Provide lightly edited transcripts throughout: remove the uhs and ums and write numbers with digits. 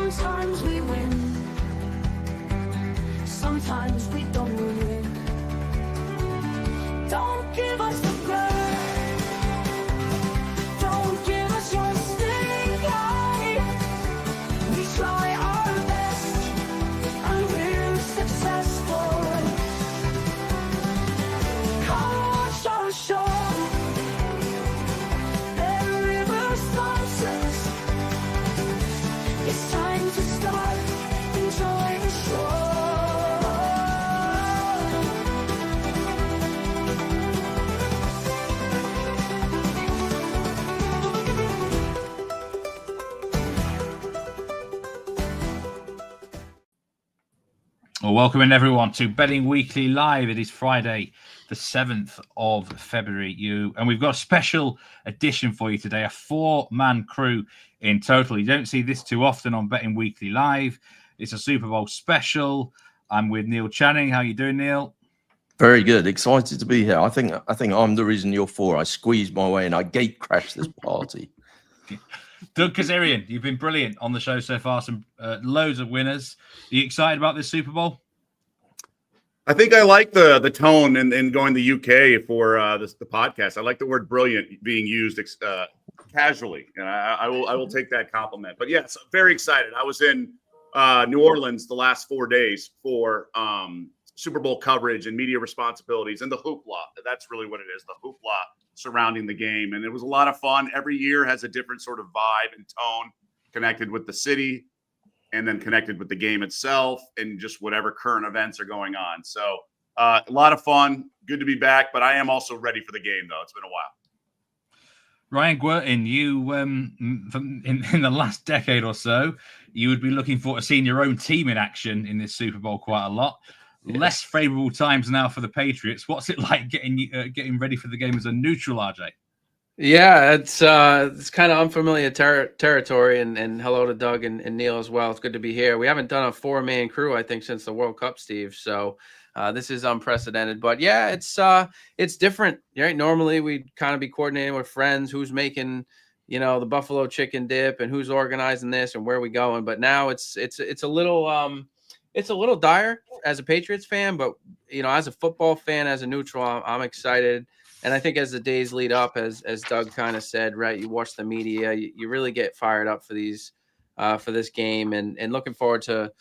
Sometimes we win, sometimes we don't win. Don't give us the ground, don't give us your stink eye. We try our best and we're successful. Come watch our show. It's time to start, enjoy the show. Well, welcome in everyone to Betting Weekly Live. It is Friday, the 7th of February. And we've got a special edition for you today, a 4-man crew in total. You don't see this too often on Betting Weekly Live. It's a Super Bowl special. I'm with Neil Channing. How you doing, Neil? Very good. Excited to be here. I think I'm the reason you're 4. I squeezed my way in. I gate crashed this party. Doug Kezirian, you've been brilliant on the show so far. Some loads of winners. Are you excited about this Super Bowl? I think I like the tone and going to the UK for the podcast. I like the word "brilliant" being used casually, and I will take that compliment. But yes, very excited. I was in New Orleans the last 4 days for Super Bowl coverage and media responsibilities and the hoopla. That's really what it is, the hoopla surrounding the game. And it was a lot of fun. Every year has a different sort of vibe and tone connected with the city and then connected with the game itself and just whatever current events are going on. So a lot of fun. Good to be back. But I am also ready for the game, though. It's been a while. Ryan Guertin, you in the last decade or so, you would be looking for to seeing your own team in action in this Super Bowl quite a lot. Yeah. Less favourable times now for the Patriots. What's it like getting ready for the game as a neutral, RJ? Yeah, it's kind of unfamiliar territory, and hello to Doug and Neil as well. It's good to be here. We haven't done a 4-man crew, I think, since the World Cup, Steve. So this is unprecedented. But yeah, it's different. Right? Normally we'd kind of be coordinating with friends who's making, the buffalo chicken dip and who's organizing this and where we going. But now it's a little dire as a Patriots fan, but as a football fan, as a neutral, I'm excited. And I think as the days lead up, as Doug kind of said, right, you watch the media, you really get fired up for this game, and looking forward to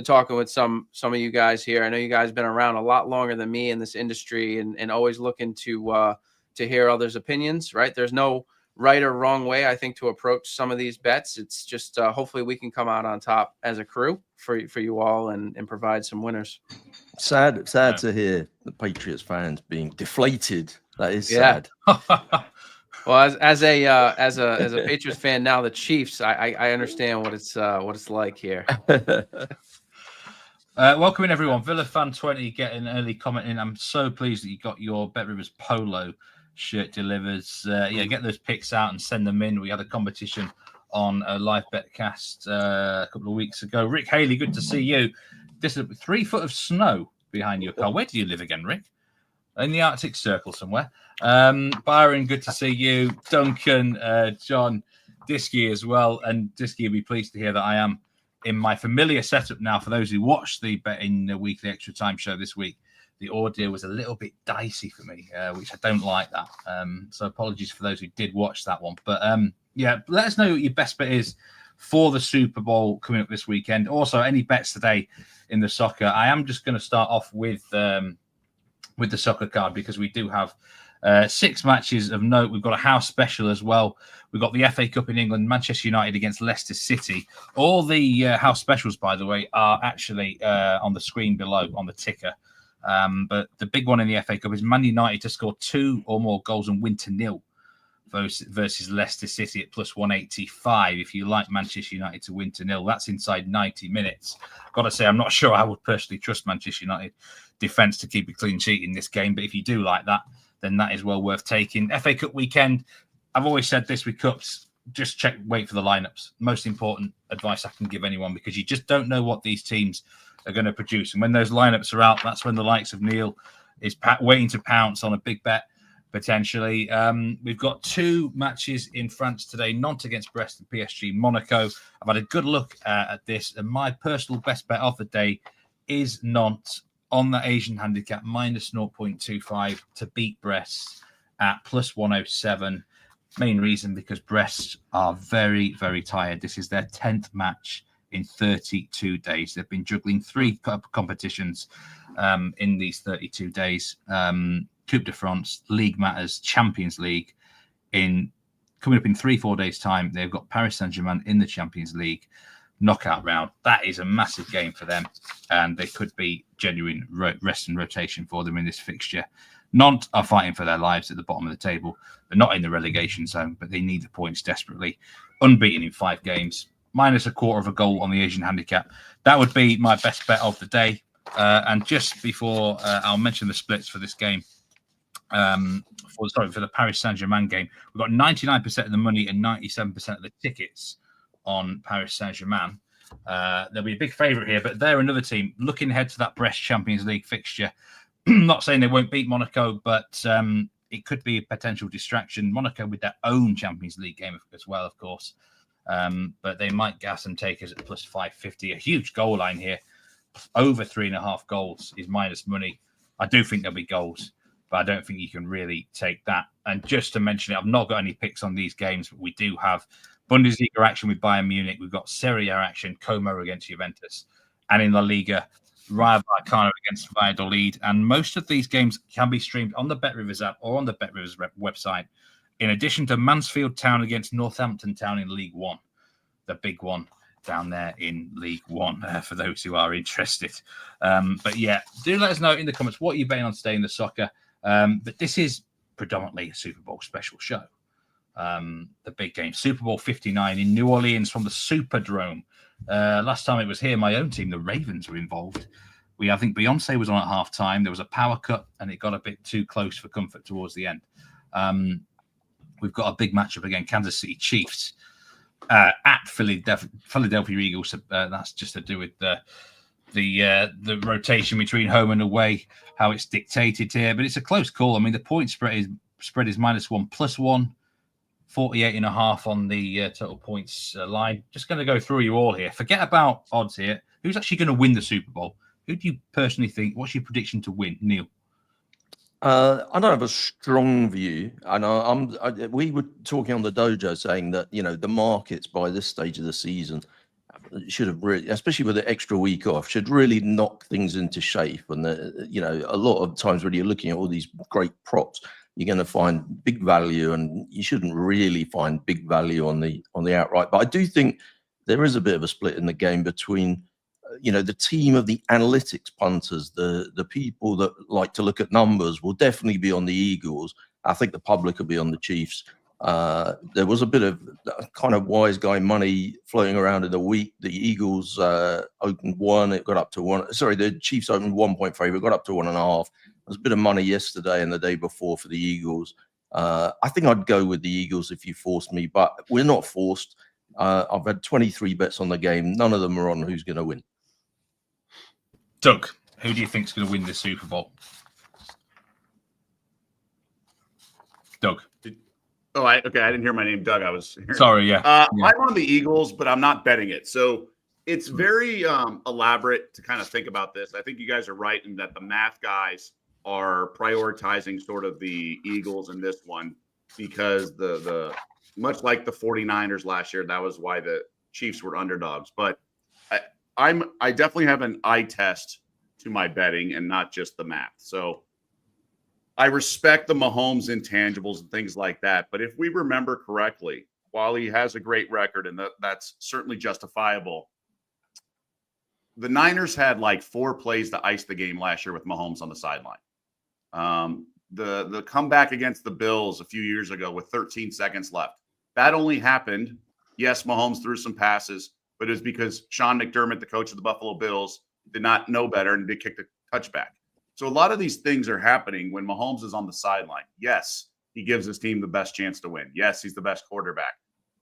talking with some of you guys here. I know you guys have been around a lot longer than me in this industry, and always looking to hear others' opinions. Right, there's no right or wrong way, I think, to approach some of these bets. It's just hopefully we can come out on top as a crew for you all and provide some winners. Sad to hear the Patriots fans being deflated. That is sad. Well, as a Patriots fan now, the Chiefs, I understand what it's like here. Welcome in everyone. Villa Fan 20 getting an early comment in. I'm so pleased that you got your Bet Rivers polo shirt delivered. Get those pics out and send them in. We had a competition on a live betcast a couple of weeks ago. Rick Haley, good to see you. This is 3 foot of snow behind your car. Where do you live again, Rick? In the Arctic Circle somewhere. Byron, good to see you. Duncan, John, Diski as well. And Diski will be pleased to hear that I am in my familiar setup now. For those who watched the Betting Weekly Extra Time show this week, the audio was a little bit dicey for me, which I don't like that. So apologies for those who did watch that one. But let us know what your best bet is for the Super Bowl coming up this weekend. Also, any bets today in the soccer. I am just going to start off with the soccer card because we do have 6 matches of note. We've got a house special as well. We've got the FA Cup in England, Manchester United against Leicester City. All the house specials, by the way, are actually on the screen below on the ticker. But the big one in the FA Cup is Man United to score 2 or more goals and win to 0 versus Leicester City at plus 185. If you like Manchester United to win to 0, that's inside 90 minutes. Got to say, I'm not sure I would personally trust Manchester United defence to keep a clean sheet in this game. But if you do like that, then that is well worth taking. FA Cup weekend, I've always said this with Cups, just wait for the lineups. Most important advice I can give anyone, because you just don't know what these teams are going to produce. And when those lineups are out, that's when the likes of Neil is waiting to pounce on a big bet potentially. We've got 2 matches in France today, Nantes against Brest and PSG Monaco. I've had a good look at this, and my personal best bet of the day is Nantes on the Asian handicap, minus 0.25 to beat Brest at plus 107. Main reason because Brest are very, very tired. This is their 10th match in 32 days. They've been juggling 3 competitions in these 32 days. Coupe de France, League Matters, Champions League. Coming up in 3-4 days' time, they've got Paris Saint-Germain in the Champions League knockout round. That is a massive game for them, and they could be genuine rest and rotation for them in this fixture. Nantes are fighting for their lives at the bottom of the table. They're not in the relegation zone, but they need the points desperately. Unbeaten in 5 games, minus a quarter of a goal on the Asian handicap. That would be my best bet of the day. And just before I'll mention the splits for this game, for the Paris Saint-Germain game, we've got 99% of the money and 97% of the tickets on Paris Saint-Germain. There'll be a big favourite here, but they're another team looking ahead to that Brest Champions League fixture. Not saying they won't beat Monaco, but it could be a potential distraction. Monaco with their own Champions League game as well, of course. But they might gas and take us at plus 550. A huge goal line here. Over 3.5 goals is minus money. I do think there'll be goals, but I don't think you can really take that. And just to mention it, I've not got any picks on these games, but we do have Bundesliga action with Bayern Munich. We've got Serie A action, Como against Juventus. And in La Liga, Rayo Vallecano against Valladolid. And most of these games can be streamed on the BetRivers app or on the BetRivers website. In addition to Mansfield Town against Northampton Town in League One, the big one down there in League One, for those who are interested. But yeah, do let us know in the comments what you're betting on today in the soccer. But this is predominantly a Super Bowl special show. The big game, Super Bowl 59 in New Orleans from the Superdome. Last time it was here, my own team, the Ravens, were involved. I think Beyonce was on at halftime. There was a power cut, and it got a bit too close for comfort towards the end. We've got a big matchup again, Kansas City Chiefs at Philadelphia Eagles. That's just to do with the rotation between home and away, how it's dictated here. But it's a close call. I mean, the point spread is -1 +1. 48.5 on the total points line. Just going to go through you all here. Forget about odds here. Who's actually going to win the Super Bowl? Who do you personally think? What's your prediction to win, Neil? I don't have a strong view, and we were talking on the dojo saying that the markets by this stage of the season should have really, especially with the extra week off, should really knock things into shape. And a lot of times when you're looking at all these great props, you're going to find big value, and you shouldn't really find big value on the outright. But I do think there is a bit of a split in the game between the team of the analytics punters, the people that like to look at numbers will definitely be on the Eagles. I think the public will be on the Chiefs. There was a bit of kind of wise guy money floating around in the week. The Eagles opened 1, it got up to 1. Sorry, the Chiefs opened 1 point favorite, got up to 1.5. There was a bit of money yesterday and the day before for the Eagles. I think I'd go with the Eagles if you forced me, but we're not forced. I've had 23 bets on the game. None of them are on who's going to win. Doug, who do you think is going to win the Super Bowl? Doug. Okay. I didn't hear my name, Doug. I was hearing. Sorry, yeah. I'm on the Eagles, but I'm not betting it. So it's very elaborate to kind of think about this. I think you guys are right in that the math guys are prioritizing sort of the Eagles in this one because the much like the 49ers last year, that was why the Chiefs were underdogs. But I definitely have an eye test to my betting and not just the math. So I respect the Mahomes intangibles and things like that. But if we remember correctly, while he has a great record, and that's certainly justifiable, the Niners had like 4 plays to ice the game last year with Mahomes on the sideline. The comeback against the Bills a few years ago with 13 seconds left, that only happened. Yes, Mahomes threw some passes, but it was because Sean McDermott, the coach of the Buffalo Bills, did not know better and did kick the touchback. So a lot of these things are happening when Mahomes is on the sideline. Yes, he gives his team the best chance to win. Yes, he's the best quarterback.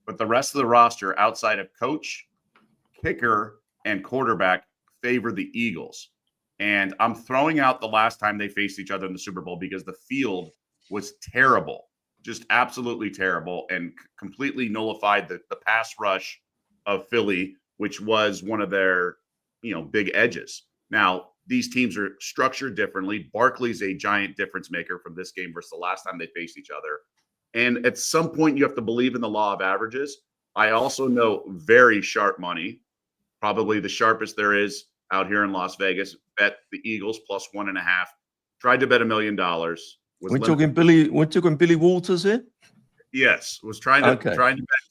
But the rest of the roster outside of coach, kicker, and quarterback favor the Eagles. And I'm throwing out the last time they faced each other in the Super Bowl because the field was terrible, just absolutely terrible, and completely nullified the pass rush of Philly, which was one of their, big edges. Now, these teams are structured differently. Barkley's a giant difference maker from this game versus the last time they faced each other. And at some point, you have to believe in the law of averages. I also know very sharp money, probably the sharpest there is out here in Las Vegas, bet the Eagles plus 1.5. Tried to bet $1 million. We're talking Billy Walters here? Yes, was trying to bet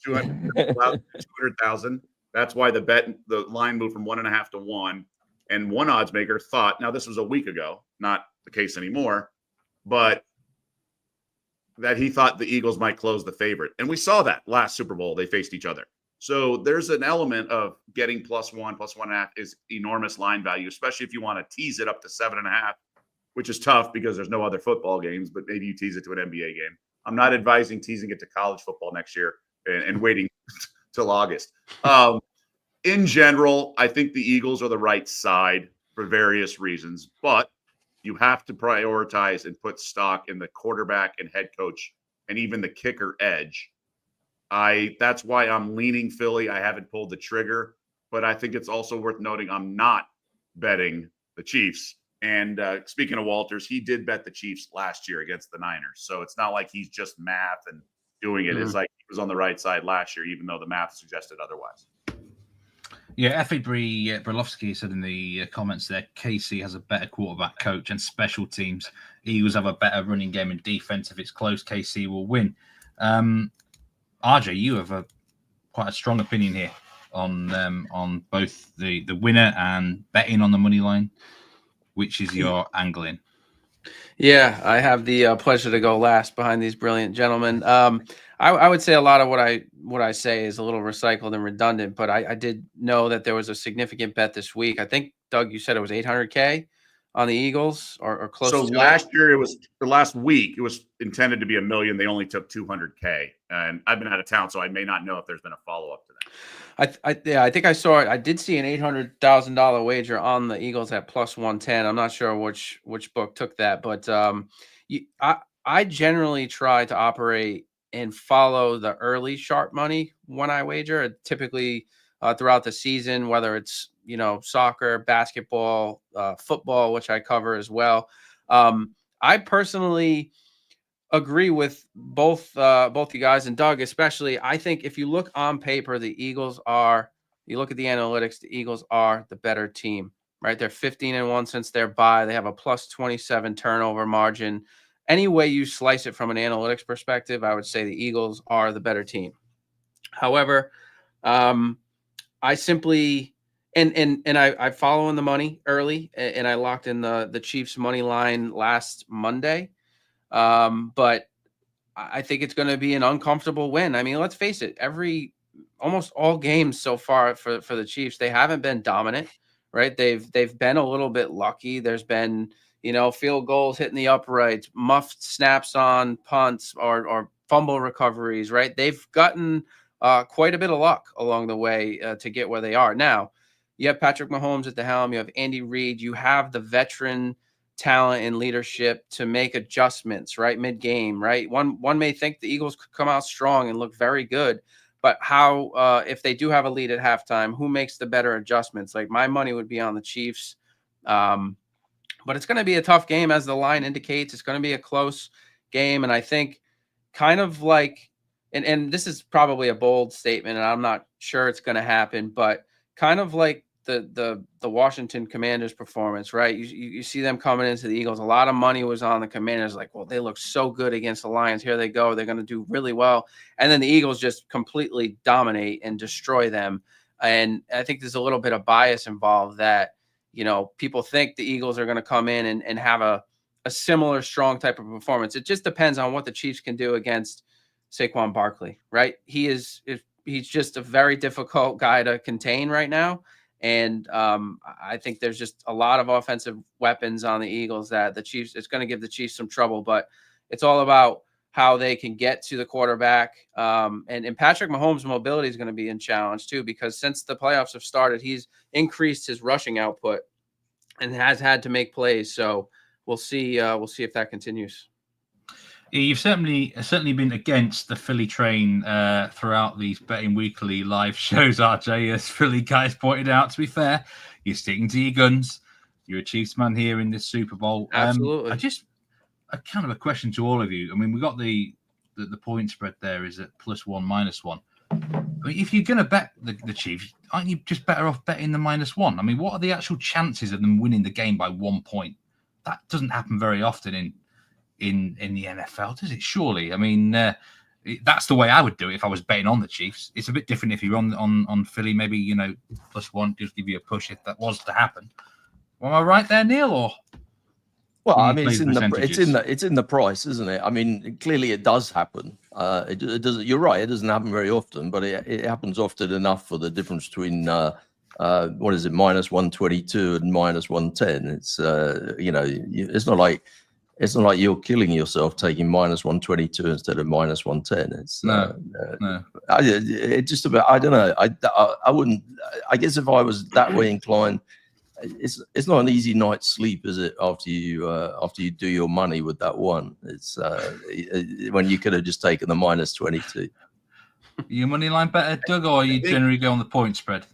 200,000. That's why the line moved from 1.5 to 1. And one odds maker thought, now this was a week ago, not the case anymore, but that he thought the Eagles might close the favorite. And we saw that last Super Bowl, they faced each other. So there's an element of getting plus 1.5 is enormous line value, especially if you want to tease it up to 7.5, which is tough because there's no other football games, but maybe you tease it to an NBA game. I'm not advising teasing it to college football next year and waiting till August. In general, I think the Eagles are the right side for various reasons, but you have to prioritize and put stock in the quarterback and head coach and even the kicker edge. That's why I'm leaning Philly. I haven't pulled the trigger, but I think it's also worth noting I'm not betting the Chiefs. And speaking of Walters, he did bet the Chiefs last year against the Niners. So it's not like he's just math and doing it. It's like he was on the right side last year, even though the math suggested otherwise. Yeah, Effie Brylowski said in the comments there, KC has a better quarterback coach and special teams. Eagles have a better running game and defense. If it's close, KC will win. RJ, you have quite a strong opinion here on both the winner and betting on the money line. Which is your angling? Yeah, I have the pleasure to go last behind these brilliant gentlemen. I would say a lot of what I say is a little recycled and redundant, but I did know that there was a significant bet this week. I think, Doug, you said it was $800K on the Eagles or close to it. Last year, last week, it was intended to be $1 million. They only took $200K. And I've been out of town, so I may not know if there's been a follow-up to that. I think I saw it. I did see an $800,000 wager on the Eagles at plus 110. I'm not sure which book took that, but I generally try to operate and follow the early sharp money when I wager. Typically throughout the season, whether it's soccer, basketball, football, which I cover as well. I personally agree with both you guys, and Doug especially. I think if you look on paper, you look at the analytics, the Eagles are the better team, right? They're 15-1 since their bye. They have a plus 27 turnover margin. Any way you slice it from an analytics perspective, I would say the Eagles are the better team. However, I simply I follow in the money early, and I locked in the Chiefs money line last Monday. But I think it's going to be an uncomfortable win. I mean, let's face it, almost all games so far for the Chiefs, they haven't been dominant, right? They've been a little bit lucky. There's been, field goals hitting the uprights, muffed snaps on punts or fumble recoveries, right? They've gotten quite a bit of luck along the way to get where they are. Now, you have Patrick Mahomes at the helm. You have Andy Reid. You have the veteran talent and leadership to make adjustments, right? Mid-game, right? One may think the Eagles could come out strong and look very good, but how, if they do have a lead at halftime, who makes the better adjustments? Like, my money would be on the Chiefs. But it's going to be a tough game, as the line indicates. It's going to be a close game. And I think kind of like, and this is probably a bold statement, and I'm not sure it's going to happen, but kind of like the Washington Commanders performance, right? You see them coming into the Eagles. A lot of money was on the Commanders. Like, well, they look so good against the Lions. Here they go. They're going to do really well. And then the Eagles just completely dominate and destroy them. And I think there's a little bit of bias involved that, people think the Eagles are going to come in and have a similar strong type of performance. It just depends on what the Chiefs can do against Saquon Barkley, right? He's just a very difficult guy to contain right now. And I think there's just a lot of offensive weapons on the Eagles that the Chiefs, it's going to give the Chiefs some trouble, but it's all about how they can get to the quarterback. And Patrick Mahomes' mobility is going to be in challenge too, because since the playoffs have started, he's increased his rushing output and has had to make plays. So we'll see if that continues. Yeah, you've certainly been against the Philly train throughout these Betting Weekly live shows, RJ. As Philly guys pointed out, to be fair, you're sticking to your guns. You're a Chiefs man here in this Super Bowl. Absolutely. I kind of a question to all of you. I mean, we got the point spread there is at +1, -1. I mean, if you're going to bet the Chiefs, aren't you just better off betting the -1? I mean, what are the actual chances of them winning the game by 1 point? That doesn't happen very often in the NFL, does it? Surely. I mean, that's the way I would do it if I was betting on the Chiefs. It's a bit different if you're on Philly. Maybe +1 just give you a push if that was to happen. Am I right there, Neil? Or well, I mean, it's in the price, isn't it? I mean, clearly it does happen. It doesn't. You're right. It doesn't happen very often, but it happens often enough for the difference between what is it, -122 and -110. It's it's not like you're killing yourself taking -122 instead of -110. It's no. It just about. I don't know. I wouldn't. I guess if I was that way inclined. It's not an easy night's sleep, is it? After you do your money with that one, it's when you could have just taken the -22. Your money line better, Doug, or you generally go on the point spread?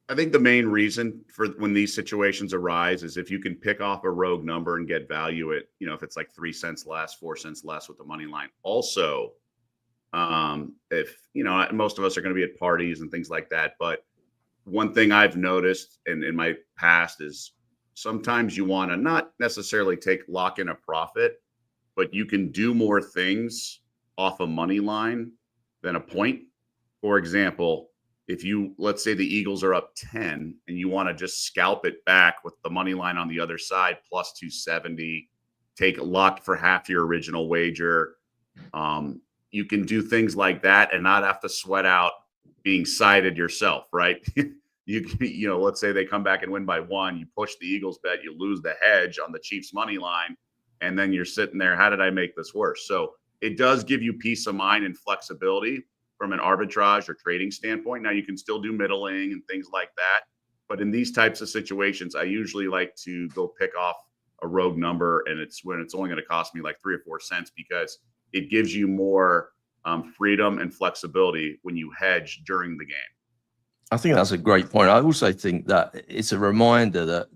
I think the main reason for when these situations arise is if you can pick off a rogue number and get value at, if it's like 3 cents less, 4 cents less with the money line. Also, if most of us are going to be at parties and things like that, but one thing I've noticed in my past is sometimes you want to not necessarily lock in a profit, but you can do more things off a money line than a point. For example, if let's say the Eagles are up 10 and you want to just scalp it back with the money line on the other side, +270, take a lock for half your original wager. You can do things like that and not have to sweat out being sided yourself, right? Let's say they come back and win by 1, you push the Eagles bet, you lose the hedge on the Chiefs money line, and then you're sitting there, how did I make this worse? So it does give you peace of mind and flexibility from an arbitrage or trading standpoint. Now you can still do middling and things like that, but in these types of situations, I usually like to go pick off a rogue number, and it's when it's only going to cost me like 3 or 4 cents, because it gives you more freedom and flexibility when you hedge during the game. I think that's a great point. I also think that it's a reminder that,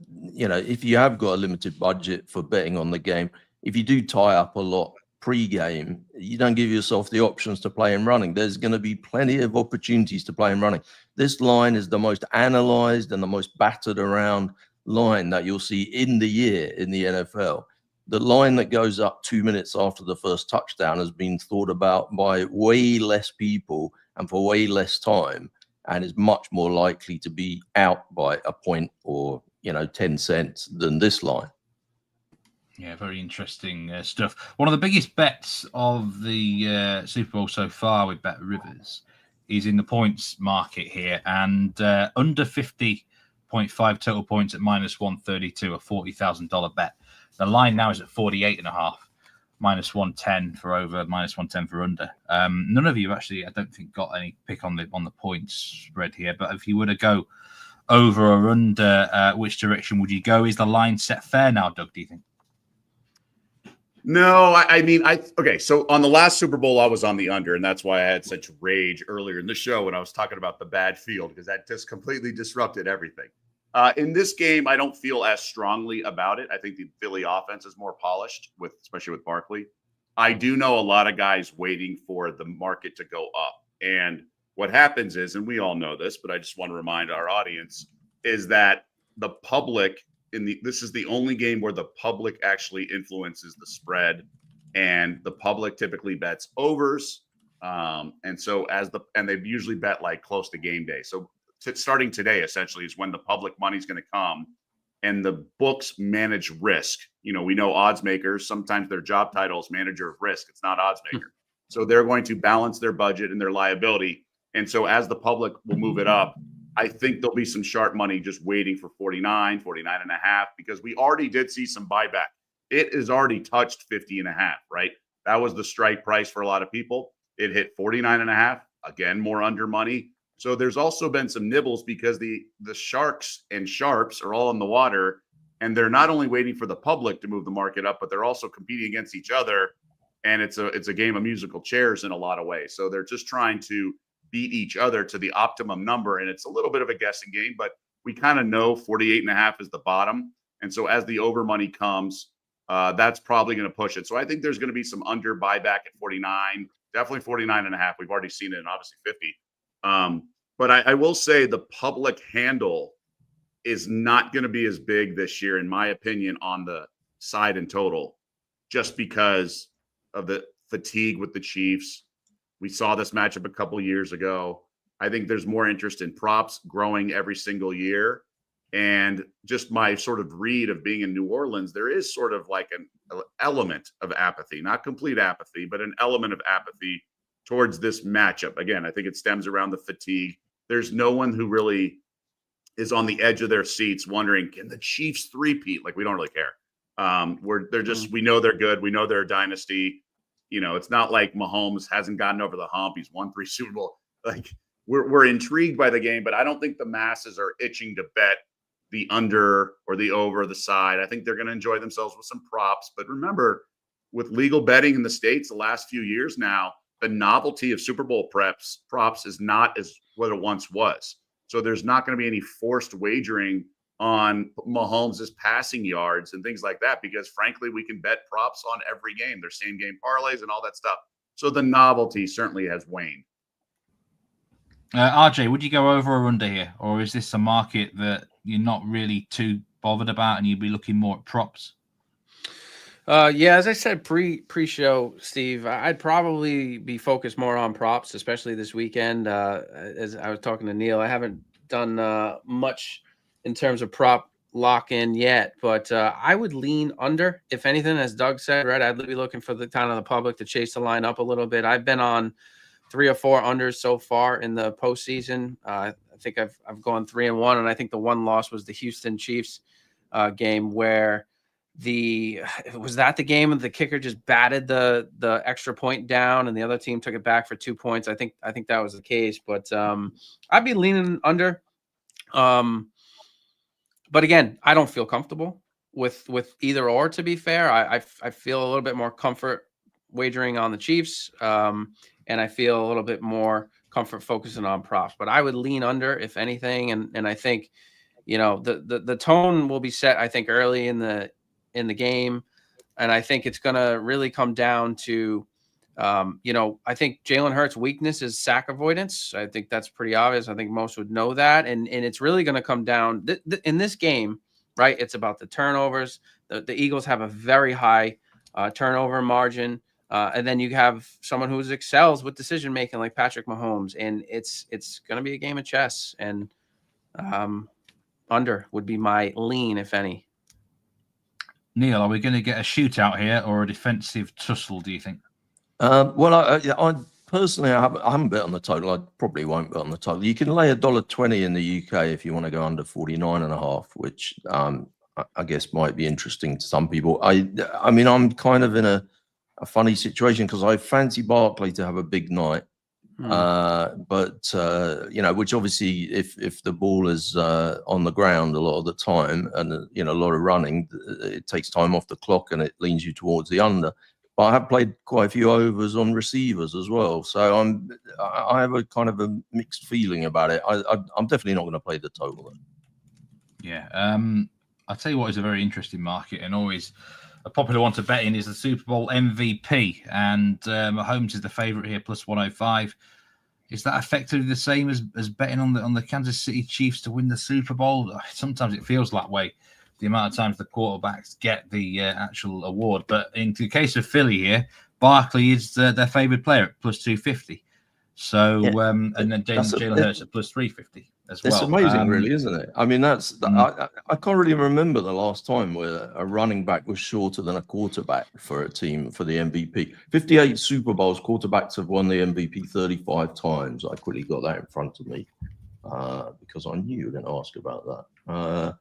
if you have got a limited budget for betting on the game, if you do tie up a lot pre-game, you don't give yourself the options to play in running. There's going to be plenty of opportunities to play in running. This line is the most analyzed and the most battered around line that you'll see in the year in the NFL. The line that goes up 2 minutes after the first touchdown has been thought about by way less people and for way less time, and is much more likely to be out by a point or 10 cents than this line. Yeah, very interesting stuff. One of the biggest bets of the Super Bowl so far with Bet Rivers is in the points market here, and under 50.5 total points at -132, a $40,000 bet. The line now is at 48.5, -110 for over, -110 for under. None of you actually, I don't think, got any pick on the points spread here. But if you were to go over or under, which direction would you go? Is the line set fair now, Doug? Do you think? No, okay. So on the last Super Bowl, I was on the under, and that's why I had such rage earlier in the show when I was talking about the bad field, because that just completely disrupted everything. In this game, I don't feel as strongly about it. I think the Philly offense is more polished, especially with Barkley. I do know a lot of guys waiting for the market to go up. And what happens is, and we all know this, but I just want to remind our audience, is that the public this is the only game where the public actually influences the spread, and the public typically bets overs. And they usually bet like close to game day. So starting today, essentially, is when the public money is going to come, and the books manage risk. We know odds makers, sometimes their job title is manager of risk. It's not odds maker. So they're going to balance their budget and their liability. And so as the public will move it up, I think there'll be some sharp money just waiting for 49 and a half, because we already did see some buyback. It has already touched 50 and a half, right? That was the strike price for a lot of people. It hit 49 and a half, again, more under money. So there's also been some nibbles because the sharks and sharps are all in the water, and they're not only waiting for the public to move the market up, but they're also competing against each other. And it's a game of musical chairs in a lot of ways. So they're just trying to beat each other to the optimum number. And it's a little bit of a guessing game, but we kind of know 48.5 is the bottom. And so as the over money comes, that's probably going to push it. So I think there's going to be some under buyback at 49, definitely 49.5. We've already seen it, and obviously 50. But I will say the public handle is not going to be as big this year, in my opinion, on the side and total, just because of the fatigue with the Chiefs. We saw this matchup a couple of years ago. I think there's more interest in props growing every single year. And just my sort of read of being in New Orleans, there is sort of like an element of apathy, not complete apathy, but an element of apathy towards this matchup. Again, I think it stems around the fatigue. There's no one who really is on the edge of their seats wondering, can the Chiefs three-peat? Like, we don't really care. They're just, we know they're good. We know they're a dynasty. You know, it's not like Mahomes hasn't gotten over the hump. He's won 3 Super Bowl. Like, we're intrigued by the game, but I don't think the masses are itching to bet the under or the over the side. I think they're going to enjoy themselves with some props. But remember, with legal betting in the States the last few years now, the novelty of Super Bowl props is not as what it once was. So there's not going to be any forced wagering on Mahomes' passing yards and things like that, because frankly, we can bet props on every game. There's same game parlays and all that stuff. So the novelty certainly has waned. RJ, would you go over or under here? Or is this a market that you're not really too bothered about and you'd be looking more at props? Yeah, as I said pre-show, Steve, I'd probably be focused more on props, especially this weekend. As I was talking to Neil, I haven't done much in terms of prop lock-in yet, but I would lean under, if anything, as Doug said, right? I'd be looking for the kind of the public to chase the line up a little bit. I've been on 3 or 4 unders so far in the postseason. I think I've gone 3-1, and I think the one loss was the Houston Chiefs game where was that the game of the kicker just batted the extra point down and the other team took it back for 2 points. I think that was the case, but I'd be leaning under. But again, I don't feel comfortable with either or, to be fair. I feel a little bit more comfort wagering on the Chiefs, and I feel a little bit more comfort focusing on props. But I would lean under, if anything, and I think, you know, the tone will be set, I think, early in the game, and I think it's going to really come down to, you know, I think Jalen Hurts' weakness is sack avoidance. I think that's pretty obvious. I think most would know that, and it's really going to come down in this game, right? It's about the turnovers. The Eagles have a very high turnover margin, and then you have someone who excels with decision making like Patrick Mahomes, and it's going to be a game of chess. And under would be my lean, if any. Neil, are we going to get a shootout here or a defensive tussle, do you think? Well, I personally, I haven't bet on the total. I probably won't bet on the total. You can lay $1.20 in the UK if you want to go under 49.5, which I guess might be interesting to some people. I mean, I'm kind of in a funny situation because I fancy Barkley to have a big night. But you know, which obviously if the ball is on the ground a lot of the time and you know a lot of running, it takes time off the clock and it leans you towards the under. But I have played quite a few overs on receivers as well, so I have a kind of a mixed feeling about it. I'm definitely not going to play the total. Yeah, I'll tell you what is a very interesting market and always a popular one to bet in is the Super Bowl MVP, and Mahomes is the favorite here, plus 105. Is that effectively the same as betting on the Kansas City Chiefs to win the Super Bowl? Sometimes it feels that way, the amount of times the quarterbacks get the actual award. But in the case of Philly here, Barkley is their favorite player at plus 250. So, yeah. And then Jalen Hurts at plus 350 as well. It's amazing, really, isn't it? I mean, I can't really remember the last time where a running back was shorter than a quarterback for a team for the MVP. 58 Super Bowls, quarterbacks have won the MVP 35 times. I quickly got that in front of me because I knew you were going to ask about that.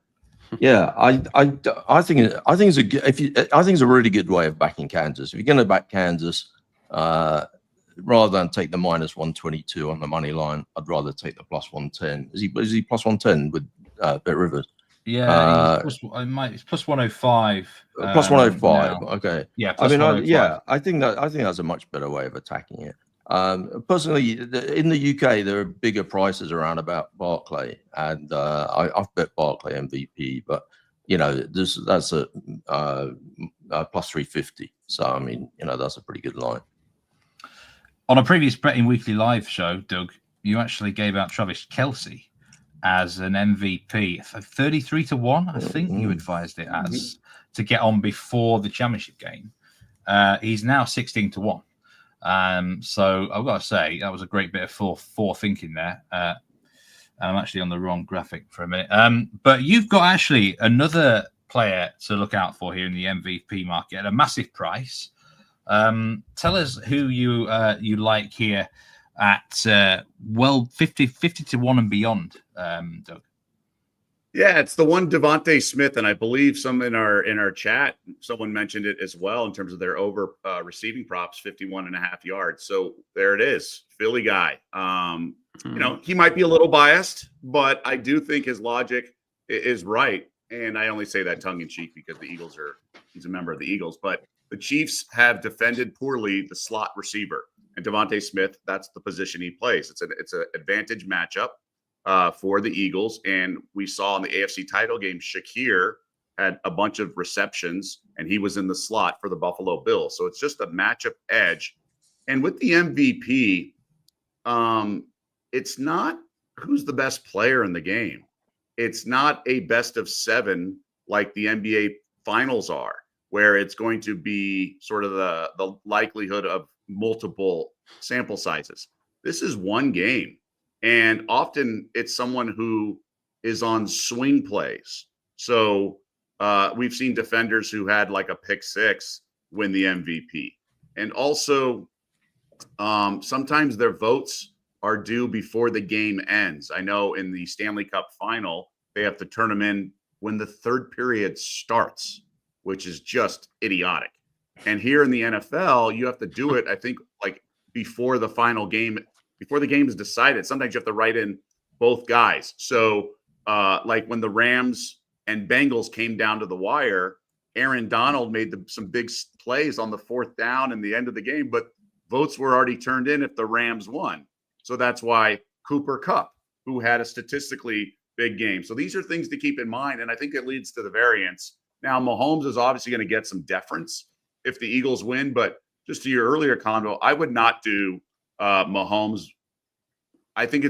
Yeah, I think it's a really good way of backing Kansas. If you're going to back Kansas, rather than take the minus 122 on the money line, I'd rather take the plus 110. Is he plus 110 with Bet Rivers? Yeah, it's plus 105. Plus 105. Now. Okay. Yeah, I plus mean, 105. I think that's a much better way of attacking it. Personally, in the UK, there are bigger prices around about Barclay, and I've bet Barclay MVP, but that's a plus 350. So I mean, that's a pretty good line. On a previous Betting Weekly live show, Doug, you actually gave out Travis Kelce as an MVP, 33 to 1. I think you advised it as to get on before the championship game. He's now 16 to 1. So I've got to say that was a great bit of forethinking there. I'm actually on the wrong graphic for a minute. But you've got actually another player to look out for here in the MVP market at a massive price. Tell us who you like here at 50 to 1 and beyond, Doug. Yeah, it's the one Devontae Smith, and I believe some in our chat, someone mentioned it as well in terms of their over receiving props, 51.5 yards. So there it is, Philly guy. He might be a little biased, but I do think his logic is right. And I only say that tongue in cheek because he's a member of the Eagles, but the Chiefs have defended poorly the slot receiver, and Devontae Smith, that's the position he plays. It's an advantage matchup for the Eagles, and we saw in the AFC title game, Shakir had a bunch of receptions, and he was in the slot for the Buffalo Bills. So it's just a matchup edge. And with the MVP, it's not who's the best player in the game. It's not a best of 7 like the NBA finals are, where it's going to be sort of the likelihood of multiple sample sizes. This is one game. And often it's someone who is on swing plays. So we've seen defenders who had like a pick 6 win the MVP. And also sometimes their votes are due before the game ends. I know in the Stanley Cup final, they have to turn them in when the third period starts, which is just idiotic. And here in the NFL, you have to do it, I think, like before the final game, before the game is decided. Sometimes you have to write in both guys. So like when the Rams and Bengals came down to the wire, Aaron Donald made some big plays on the 4th down in the end of the game, but votes were already turned in if the Rams won. So that's why Cooper Kupp, who had a statistically big game. So these are things to keep in mind, and I think it leads to the variance. Now, Mahomes is obviously going to get some deference if the Eagles win, but just to your earlier comment, I would not do Mahomes. I think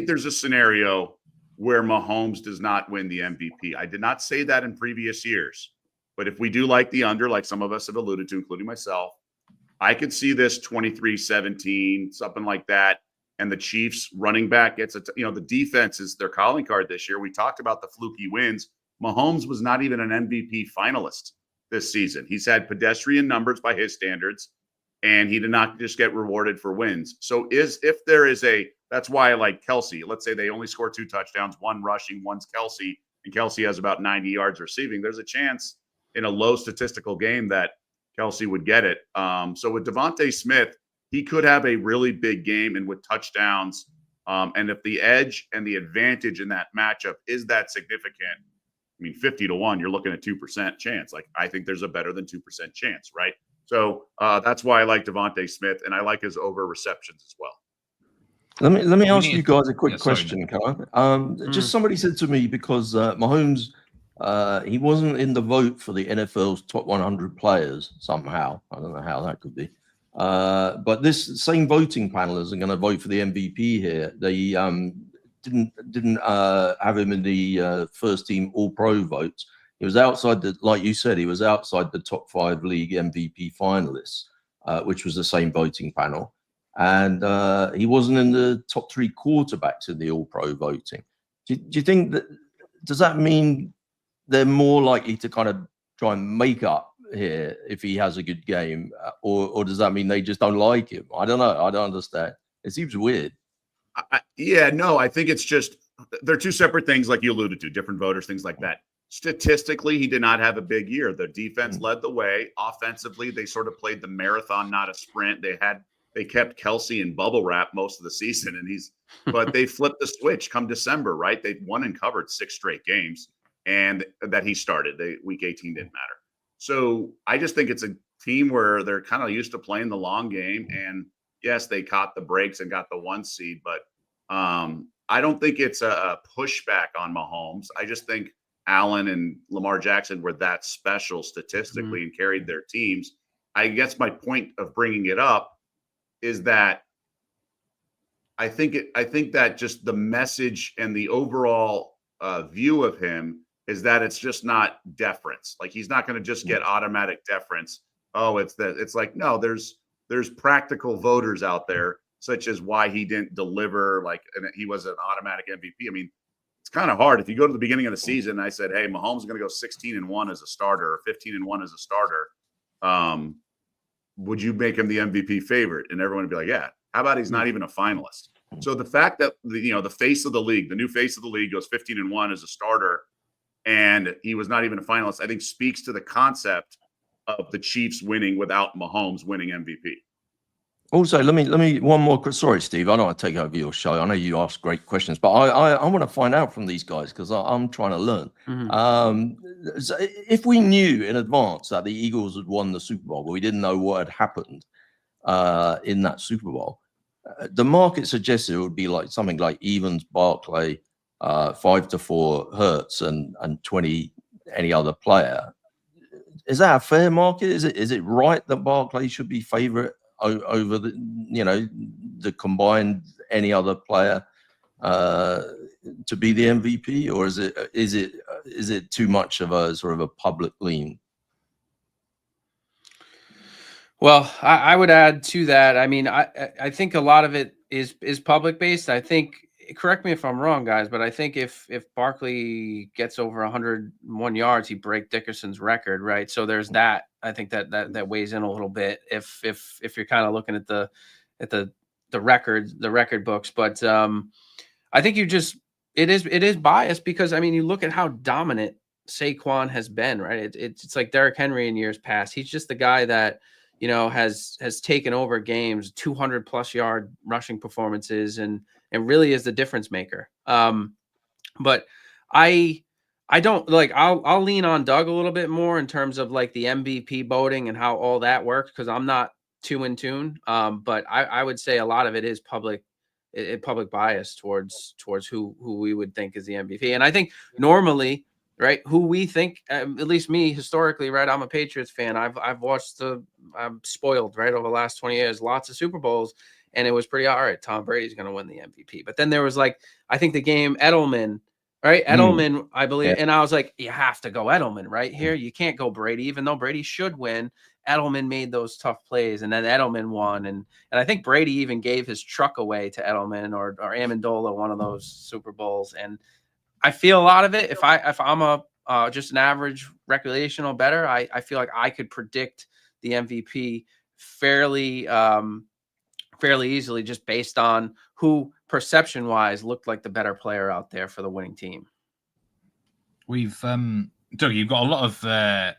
there's a scenario where Mahomes does not win the MVP. I did not say that in previous years, but if we do like the under, like some of us have alluded to, including myself, I could see this 23-17, something like that. And the Chiefs running back gets the defense is their calling card this year. We talked about the fluky wins. Mahomes was not even an MVP finalist this season. He's had pedestrian numbers by his standards, and he did not just get rewarded for wins. So that's why I like Kelce. Let's say they only score 2 touchdowns, 1 rushing, 1's Kelce, and Kelce has about 90 yards receiving. There's a chance in a low statistical game that Kelce would get it. So with Devontae Smith, he could have a really big game and with touchdowns. And if the edge and the advantage in that matchup is that significant, I mean, 50 to 1, you're looking at 2% chance. Like, I think there's a better than 2% chance, right? So that's why I like Devontae Smith, and I like his over receptions as well. Let me ask you guys a quick question, can I? Just somebody said to me, because Mahomes, he wasn't in the vote for the NFL's top 100 players somehow. I don't know how that could be. But this same voting panelists are going to vote for the MVP here. They didn't have him in the first team All-Pro votes. He was outside like you said, he was outside the top 5 league MVP finalists, which was the same voting panel. And he wasn't in the top 3 quarterbacks in the All-Pro voting. Do you think does that mean they're more likely to kind of try and make up here if he has a good game, or does that mean they just don't like him? I don't know. I don't understand. It seems weird. I think it's just they're 2 separate things, like you alluded to, different voters, things like that. Statistically, he did not have a big year. The defense led the way. Offensively, they sort of played the marathon, not a sprint. They had they kept Kelsey in bubble wrap most of the season, but they flipped the switch come December, right? They won and covered 6 straight games, and that he started. Week 18 didn't matter. So I just think it's a team where they're kind of used to playing the long game, and yes, they caught the breaks and got the 1 seed, but I don't think it's a pushback on Mahomes. I just think Allen and Lamar Jackson were that special statistically and carried their teams. I guess my point of bringing it up is that I think that just the message and the overall view of him is that it's just not deference. Like, he's not going to just get automatic deference. Oh, it's like, no, there's practical voters out there, such as why he didn't deliver, and he was an automatic MVP. I mean, it's kind of hard. If you go to the beginning of the season, and I said, hey, Mahomes is going to go 16-1 as a starter, or 15-1 as a starter, would you make him the MVP favorite? And everyone would be like, yeah. How about he's not even a finalist? So the fact that the face of the league, the new face of the league, goes 15-1 as a starter, and he was not even a finalist, I think speaks to the concept of the Chiefs winning without Mahomes winning MVP. Also, let me one more. Sorry, Steve, I don't want to take over your show. I know you ask great questions, but I want to find out from these guys because I'm trying to learn. So if we knew in advance that the Eagles had won the Super Bowl, but we didn't know what had happened in that Super Bowl, the market suggested it would be like something like Evans, Barkley, 5-4 Hurts, and 20 any other player. Is that a fair market? Is it right that Barkley should be favorite over the combined any other player to be the MVP, or is it too much of a sort of a public lean? Well, I would add to that. I mean, I think a lot of it is public based. I think, correct me if I'm wrong, guys, but I think if Barkley gets over 101 yards, he break Dickerson's record, right? So there's that. I think that weighs in a little bit if you're kind of looking at the record books. But I think it is biased because, I mean, you look at how dominant Saquon has been, right? It's like Derrick Henry in years past. He's just the guy that has taken over games, 200+ yard rushing performances, and really is the difference maker. But I don't like, I'll lean on Doug a little bit more in terms of like the MVP voting and how all that works, because I'm not too in tune. But I would say a lot of it is public bias towards who we would think is the MVP. And I think normally, right, who we think, at least me historically, right, I'm a Patriots fan. I've watched I'm spoiled, right, over the last 20 years, lots of Super Bowls, and it was pretty all right. Tom Brady's going to win the MVP. But then there was I think the game Edelman, right? Edelman, I believe, yeah. And I was like, you have to go Edelman right here. You can't go Brady, even though Brady should win. Edelman made those tough plays, and then Edelman won, and I think Brady even gave his truck away to Edelman or Amendola one of those Super Bowls. And I feel a lot of it. If I'm just an average recreational bettor, I feel like I could predict the MVP fairly easily, just based on who perception wise looked like the better player out there for the winning team. We've Doug, you've got a lot of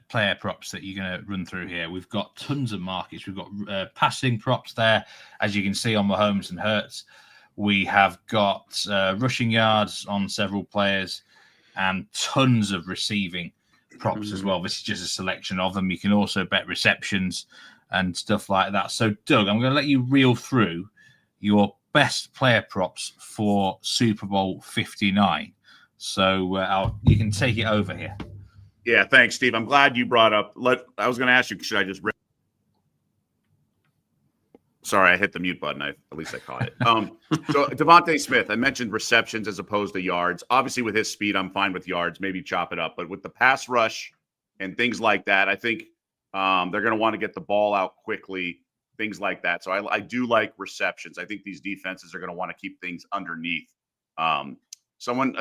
player props that you're going to run through here. We've got tons of markets. We've got passing props there, as you can see on Mahomes and Hurts. We have got rushing yards on several players and tons of receiving props as well. This is just a selection of them. You can also bet receptions and stuff like that. So, Doug, I'm going to let you reel through your best player props for Super Bowl 59. So you can take it over here. Yeah, thanks, Steve. I'm glad you brought up. I was going to ask you, should I just Sorry, I hit the mute button. At least I caught it. So Devontae Smith, I mentioned receptions as opposed to yards. Obviously, with his speed, I'm fine with yards. Maybe chop it up. But with the pass rush and things like that, I think they're going to want to get the ball out quickly, things like that. So I do like receptions. I think these defenses are going to want to keep things underneath. A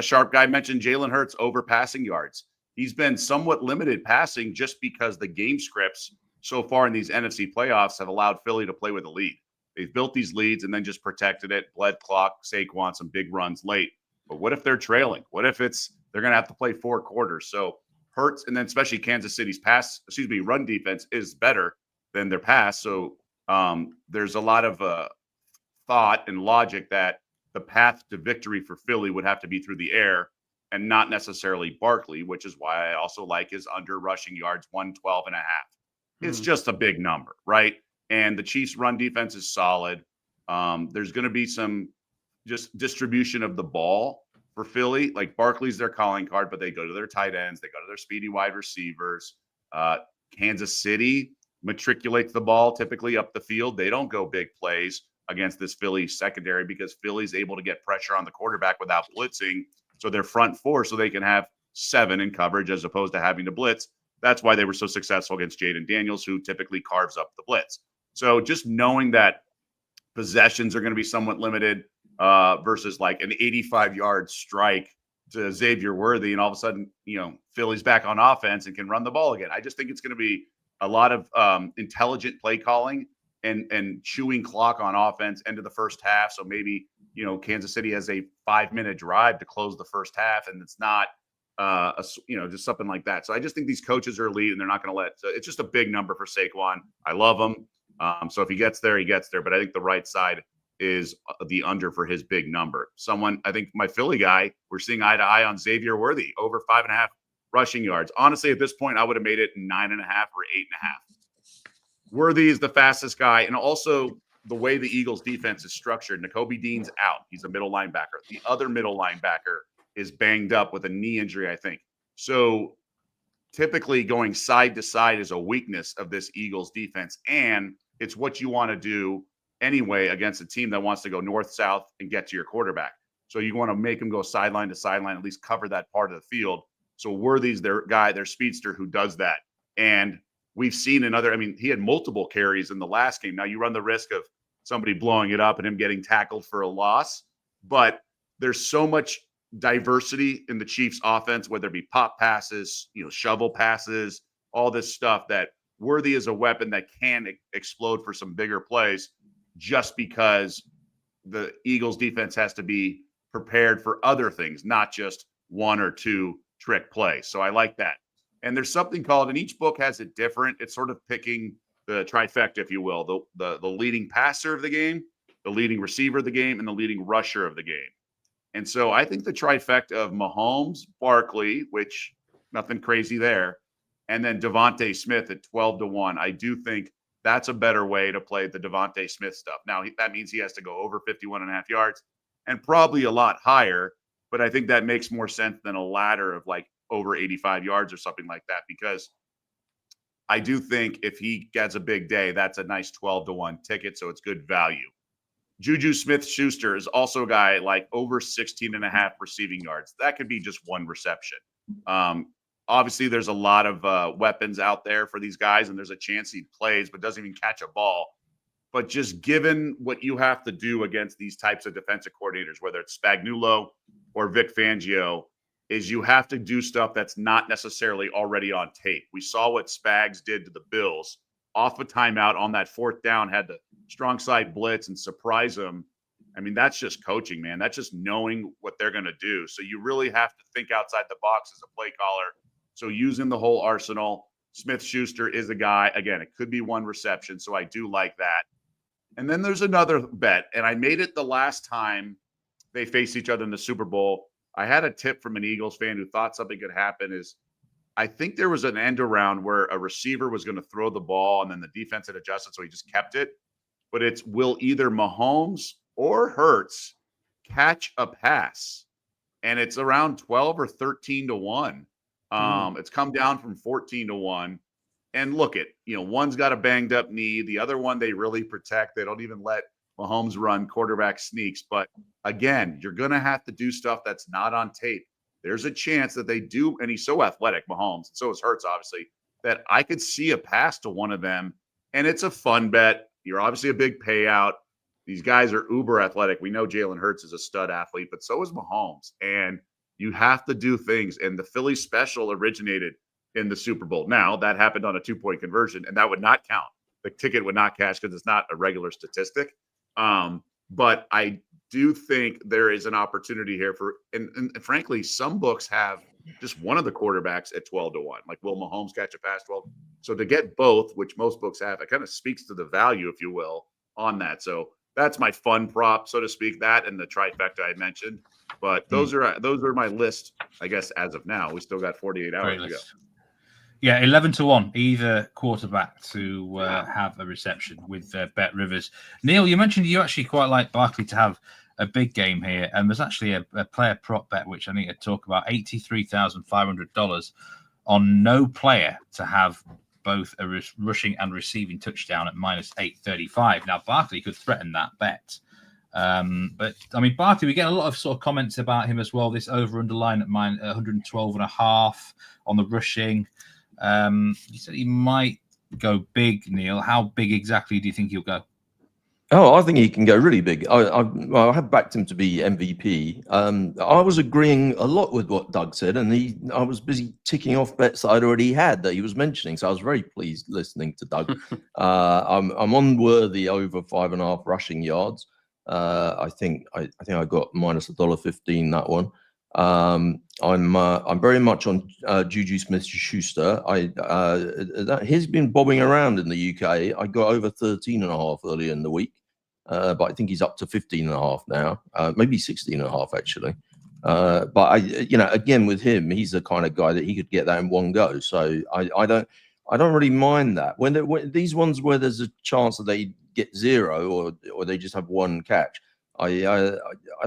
sharp guy mentioned Jalen Hurts over passing yards. He's been somewhat limited passing just because the game scripts so far in these NFC playoffs have allowed Philly to play with a lead. They've built these leads and then just protected it, bled clock, Saquon, some big runs late. But what if they're trailing? What if they're going to have to play 4 quarters? So Hurts, and then especially Kansas City's run defense is better than their pass. So there's a lot of thought and logic that the path to victory for Philly would have to be through the air and not necessarily Barkley, which is why I also like his under rushing yards, 112 and a half. It's just a big number, right? And the Chiefs' run defense is solid. There's going to be some just distribution of the ball for Philly. Like Barkley's their calling card, but they go to their tight ends. They go to their speedy wide receivers. Kansas City matriculates the ball typically up the field. They don't go big plays against this Philly secondary because Philly's able to get pressure on the quarterback without blitzing. So they're front four so they can have 7 in coverage as opposed to having to blitz. That's why they were so successful against Jaden Daniels, who typically carves up the blitz. So just knowing that possessions are going to be somewhat limited versus like an 85-yard strike to Xavier Worthy, and all of a sudden, Philly's back on offense and can run the ball again. I just think it's going to be a lot of intelligent play calling and chewing clock on offense into the first half. So maybe, Kansas City has a 5-minute drive to close the first half, and it's not, just something like that. So I just think these coaches are elite, and they're not going to let. So it's just a big number for Saquon. I love him. So if he gets there, he gets there. But I think the right side is the under for his big number. I think my Philly guy, we're seeing eye to eye on Xavier Worthy, over 5.5 rushing yards. Honestly, at this point, I would have made it 9.5 or 8.5. Worthy is the fastest guy, and also the way the Eagles defense is structured. Nakobe Dean's out. He's a middle linebacker. The other middle linebacker is banged up with a knee injury, I think. So typically going side to side is a weakness of this Eagles defense, and it's what you want to do anyway against a team that wants to go north-south and get to your quarterback. So you want to make them go sideline to sideline, at least cover that part of the field. So Worthy's their guy, their speedster who does that. And we've seen he had multiple carries in the last game. Now you run the risk of somebody blowing it up and him getting tackled for a loss, but there's so much diversity in the Chiefs offense, whether it be pop passes, shovel passes, all this stuff, that Worthy is a weapon that can explode for some bigger plays, just because the Eagles defense has to be prepared for other things, not just 1 or 2 trick plays. So I like that. And there's something called, and each book has it different. It's sort of picking the trifecta, if you will, the leading passer of the game, the leading receiver of the game, and the leading rusher of the game. And so I think the trifecta of Mahomes, Barkley, which nothing crazy there, and then Devontae Smith at 12-1. I do think that's a better way to play the Devontae Smith stuff. Now, that means he has to go over 51.5 yards and probably a lot higher, but I think that makes more sense than a ladder of like over 85 yards or something like that, because I do think if he gets a big day, that's a nice 12-1 ticket, so it's good value. Juju Smith-Schuster is also a guy like over 16.5 receiving yards. That could be just one reception. Obviously, there's a lot of weapons out there for these guys, and there's a chance he plays but doesn't even catch a ball. But just given what you have to do against these types of defensive coordinators, whether it's Spagnuolo or Vic Fangio, is you have to do stuff that's not necessarily already on tape. We saw what Spags did to the Bills. Off a timeout on that 4th down, had the strong side blitz and surprise them. I mean, that's just coaching, man. That's just knowing what they're going to do. So you really have to think outside the box as a play caller. So using the whole arsenal, Smith-Schuster is a guy. Again, it could be one reception, so I do like that. And then there's another bet, and I made it the last time they faced each other in the Super Bowl. I had a tip from an Eagles fan who thought something could happen. I think there was an end around where a receiver was going to throw the ball and then the defense had adjusted, so he just kept it. But will either Mahomes or Hurts catch a pass? And it's around 12 or 13-1. It's come down from 14-1. And look one's got a banged up knee. The other one, they really protect. They don't even let Mahomes run quarterback sneaks. But again, you're going to have to do stuff that's not on tape. There's a chance that they do, and he's so athletic, Mahomes, and so is Hurts, obviously, that I could see a pass to one of them. And it's a fun bet. You're obviously a big payout. These guys are uber athletic. We know Jalen Hurts is a stud athlete, but so is Mahomes. And you have to do things. And the Philly special originated in the Super Bowl. Now, that happened on a 2-point conversion, and that would not count. The ticket would not cash because it's not a regular statistic. But I do think there is an opportunity here and frankly, some books have just one of the quarterbacks at 12-1. Like, will Mahomes catch a pass 12? So to get both, which most books have, it kind of speaks to the value, if you will, on that. So that's my fun prop, so to speak, that and the trifecta I mentioned. But those are my list, I guess, as of now. We still got 48 hours to go. Yeah, 11-1 either quarterback to have a reception with Bet Rivers. Neil, you mentioned you actually quite like Barkley to have a big game here, and there's actually a player prop bet which I need to talk about: $83,500 on no player to have both a rushing and receiving touchdown at -835. Now Barkley could threaten that bet. But I mean, Barkley, we get a lot of sort of comments about him as well. This over-under line at 112.5 on the rushing. You said he might go big, Neil. How big exactly do you think he'll go? Oh, I think he can go really big. I have backed him to be MVP. I was agreeing a lot with what Doug said, and I was busy ticking off bets that I'd already had that he was mentioning. So I was very pleased listening to Doug. I'm on Worthy over 5.5 rushing yards. I think I got -$1.15 that one. I'm very much on Juju Smith-Schuster. He's been bobbing around in the UK. I got over 13.5 earlier in the week, but I think he's up to 15.5 now, maybe 16.5 actually. But again with him, he's the kind of guy that he could get that in one go. So I don't really mind that. When these ones where there's a chance that they get zero or they just have one catch, I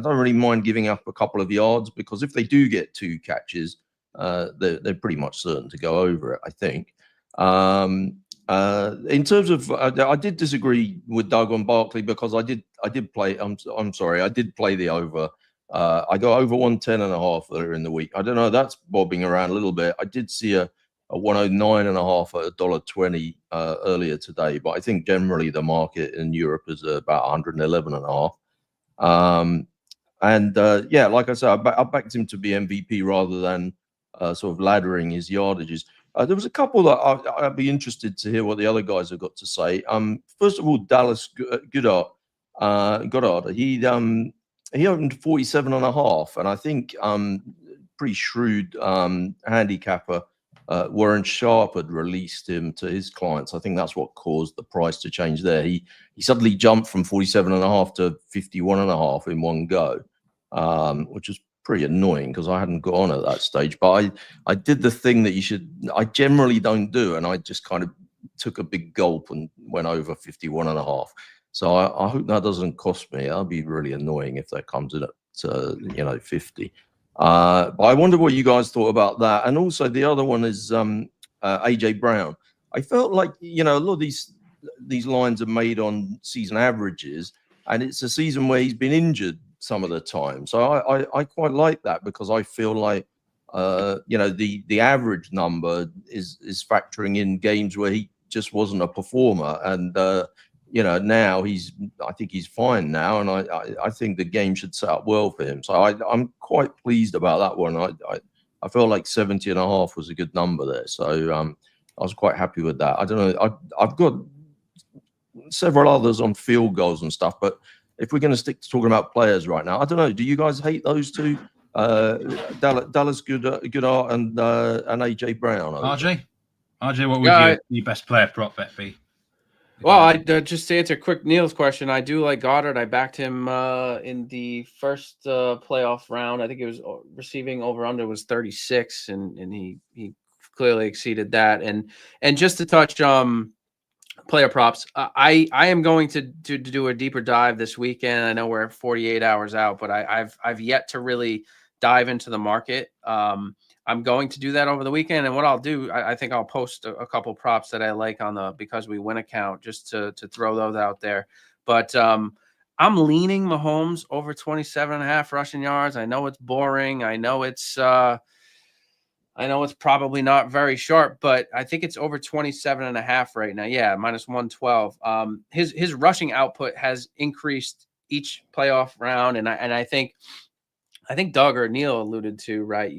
don't really mind giving up a couple of yards, because if they do get 2 catches, they're pretty much certain to go over it, I think. In terms of, I did disagree with Doug on Barkley, because I did play. I'm sorry, I did play the over. I got over 110.5 earlier in the week. I don't know, that's bobbing around a little bit. I did see a 109.5 at $1.20 earlier today, but I think generally the market in Europe is about 111.5. Yeah, like I said, I backed him to be MVP rather than sort of laddering his yardages. There was a couple that I'd be interested to hear what the other guys have got to say. First of all, Dallas Goedert, he opened 47.5, and I think pretty shrewd handicapper Warren Sharp had released him to his clients. I think that's what caused the price to change there. He suddenly jumped from 47.5 to 51.5 in one go, which was pretty annoying because I hadn't got on at that stage. But I did the thing that I generally don't do, and I just kind of took a big gulp and went over 51.5. So I hope that doesn't cost me. That'd be really annoying if that comes in at 50. But I wonder what you guys thought about that. And also the other one is AJ Brown. I felt like a lot of these lines are made on season averages, and it's a season where he's been injured some of the time. So I quite like that, because I feel like the average number is factoring in games where he just wasn't a performer, and now I think he's fine now, and I think the game should set up well for him. So I'm quite pleased about that one. I felt like 70.5 was a good number there, so I was quite happy with that. I don't know. I've got several others on field goals and stuff, but if we're going to stick to talking about players right now, I don't know. Do you guys hate those two, Dallas Goedert and AJ Brown? RJ, what would your best player prop bet be? Well, just to answer quick Neil's question, I do like Goddard. I backed him in the first playoff round. I think it was receiving over under was 36, and he clearly exceeded that. And just to touch player props, I am going to do a deeper dive this weekend. I know we're 48 hours out, but I've yet to really dive into the market. I'm going to do that over the weekend, and what I'll do, I think I'll post a couple props that I like on the Because We Win account, just to throw those out there. But I'm leaning Mahomes over 27.5 rushing yards. I know it's boring. I know it's probably not very sharp, but I think it's over 27.5 right now. Yeah, -112. His rushing output has increased each playoff round, and I think Doug or Neil alluded to, right?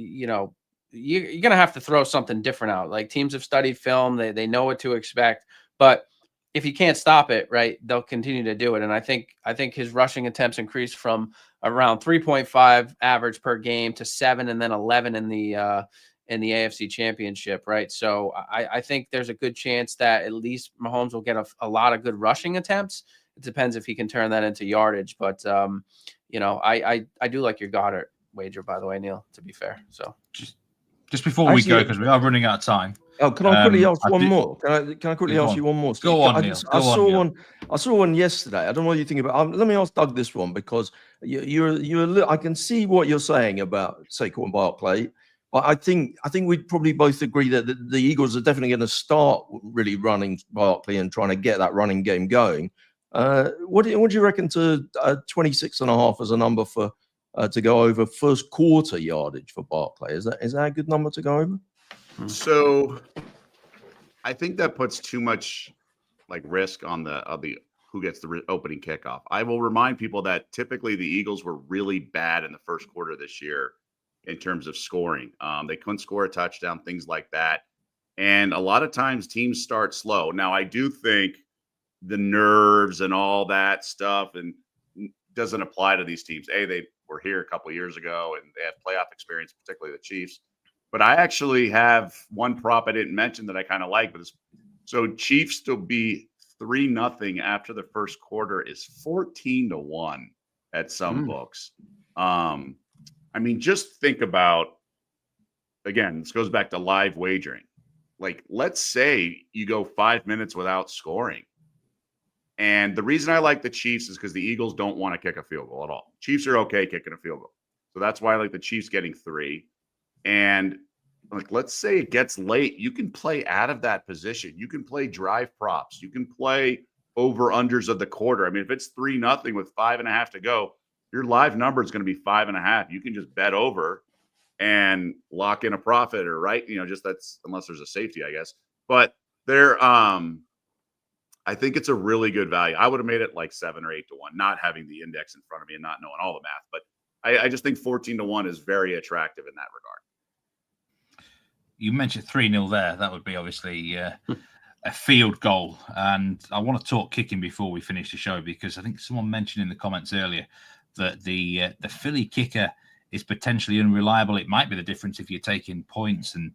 You're going to have to throw something different out. Like, teams have studied film. They know what to expect. But if you can't stop it, right, they'll continue to do it. And I think his rushing attempts increased from around 3.5 average per game to 7 and then 11 in in the AFC Championship, right? So I think there's a good chance that at least Mahomes will get a lot of good rushing attempts. It depends if he can turn that into yardage, but I do like your Goddard wager, by the way, Neil, to be fair. So just before we go, because we are running out of time. Oh, can I quickly ask one more? Can I quickly ask you one more? Go on, Neil. I saw one yesterday. I don't know what you think about. Let me ask Doug this one, because I can see what you're saying about Saquon Barkley. But I think we'd probably both agree that the Eagles are definitely going to start really running Barkley and trying to get that running game going. What do you reckon to 26.5 as a number for to go over first quarter yardage for Barkley? Is that a good number to go over? So I think that puts too much risk on the who gets the opening kickoff. I will remind people that typically the Eagles were really bad in the first quarter this year in terms of scoring. They couldn't score a touchdown, things like that. And a lot of times teams start slow. Now, I do think the nerves and all that stuff and doesn't apply to these teams. They were here a couple of years ago and they have playoff experience, particularly the Chiefs. But I actually have one prop I didn't mention that I kind of like. So Chiefs to be 3-0 after the first quarter is 14-1 at some books. I mean, just think about, again, this goes back to live wagering. Let's say you go 5 minutes without scoring. And the reason I like the Chiefs is because the Eagles don't want to kick a field goal at all. Chiefs are okay kicking a field goal. So that's why I like the Chiefs getting 3. And let's say it gets late. You can play out of that position. You can play drive props. You can play over-unders of the quarter. I mean, if it's 3-0 with 5.5 to go, your live number is going to be 5.5. You can just bet over and lock in a profit, or just that's unless there's a safety, I guess. But I think it's a really good value. I would have made it 7 or 8 to 1, not having the index in front of me and not knowing all the math. But I just think 14-1 is very attractive in that regard. You mentioned 3-0 there. That would be obviously a field goal. And I want to talk kicking before we finish the show, because I think someone mentioned in the comments earlier that the Philly kicker is potentially unreliable. It might be the difference if you're taking points and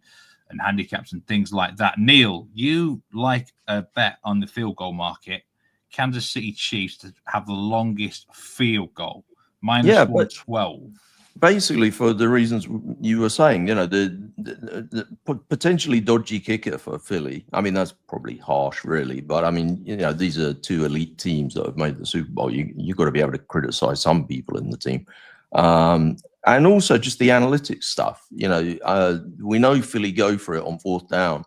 handicaps and things like that. Neil, you like a bet on the field goal market, Kansas City Chiefs to have the longest field goal, -112. Basically, for the reasons you were saying, the potentially dodgy kicker for Philly. I mean, that's probably harsh, really, but I mean, these are two elite teams that have made the Super Bowl. You've got to be able to criticize some people in the team, and also just the analytics stuff. We know Philly go for it on fourth down